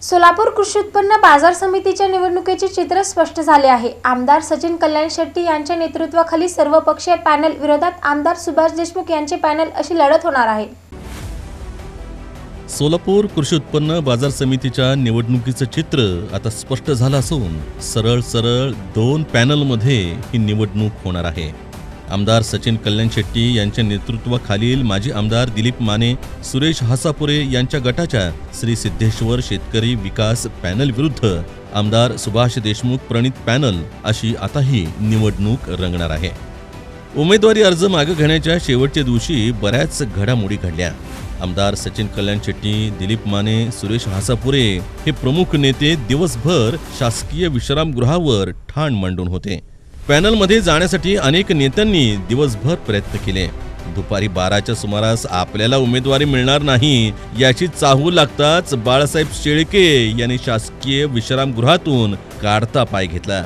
सोलापूर कृषी उत्पन्न बाजार समितीच्या निवडणुकीचे चित्र स्पष्ट झाले आहे। आमदार सचिन कल्याण शेट्टी यांच्या नेतृत्वाखाली सर्वपक्षीय पॅनल विरोधात आमदार सुभाष देशमुख यांचे पॅनल अशी लढत होणार आहे। सोलापूर कृषी उत्पन्न बाजार समितीच्या निवडणुकीचं चित्र आता स्पष्ट झालं असून सरळ दोन पॅनलमध्ये ही निवडणूक होणार आहे। आमदार सचिन कल्याण शेट्टी यांच्या नेतृत्वाखालील माजी आमदार दिलीप माने, सुरेश हासापुरे यांच्या गटाच्या श्री सिद्धेश्वर शेतकरी विकास पॅनल विरुद्ध आमदार सुभाष देशमुख प्रणित पॅनल अशी आता ही निवडणूक रंगणार आहे। उमेदवारी अर्ज मागे घेण्याच्या शेवटच्या दिवशी बऱ्याच घडामोडी घडल्या। आमदार सचिन कल्याण शेट्टी, दिलीप माने, सुरेश हासापुरे हे प्रमुख नेते दिवसभर शासकीय विश्रामगृहावर ठाण मांडून होते। पॅनलमध्ये जाण्यासाठी अनेक नेत्यांनी दिवसभर प्रयत्न केले। दुपारी 12च्या सुमारास आपल्याला उमेदवारी मिळणार नाही याची चाहूल लागताच बाळासाहेब शेळके यांनी शासकीय विश्रामगृहातून काढता पाय घेतला।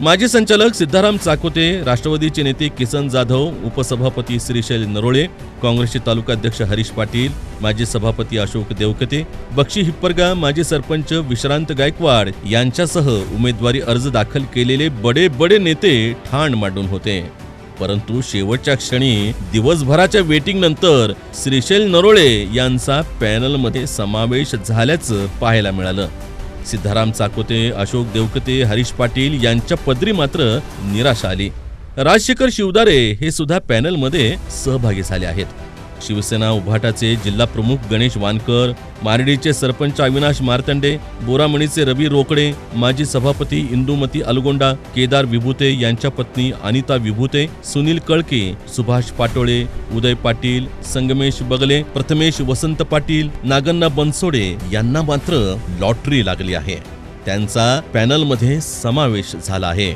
माजी संचालक सिद्धाराम चाकोते, राष्ट्रवादीचे नेते किसन जाधव, उपसभापती श्रीशैल नरोळे, काँग्रेसचे तालुकाध्यक्ष हरीश पाटील, माजी सभापती अशोक देवकते, बक्षी हिप्परगा, माजी सरपंच विश्रांत गायकवाड यांच्यासह उमेदवारी अर्ज दाखल केलेले बडे नेते ठाण मांडून होते। परंतु शेवटच्या क्षणी दिवसभराच्या वेटिंग नंतर श्रीशैल नरोळे यांचा पॅनलमध्ये समावेश झाल्याचं पाहायला मिळालं। सिद्धाराम चाकोते, अशोक देवकते, हरीश पाटील यांच्या पदरी मात्र निराशा आली। राजशेखर शिवदारे हे सुद्धा पॅनलमध्ये सहभागी झाले आहेत। शिवसेना उभाटाचे जिल्हा प्रमुख गणेश वानकर, मारडीचे सरपंच अविनाश मार्तंडे, बोरामणीचे रवी रोकडे, माजी सभापती इंदुमती अलगोंडा, केदार विभूते यांच्या पत्नी अनिता विभूते, सुनील कळके, सुभाष पाटोळे, उदय पाटील, संगमेश बगले, प्रथमेश वसंत पाटील, नागन्ना बनसोडे यांना मात्र लॉटरी लागली आहे। त्यांचा पॅनलमध्ये समावेश झाला आहे।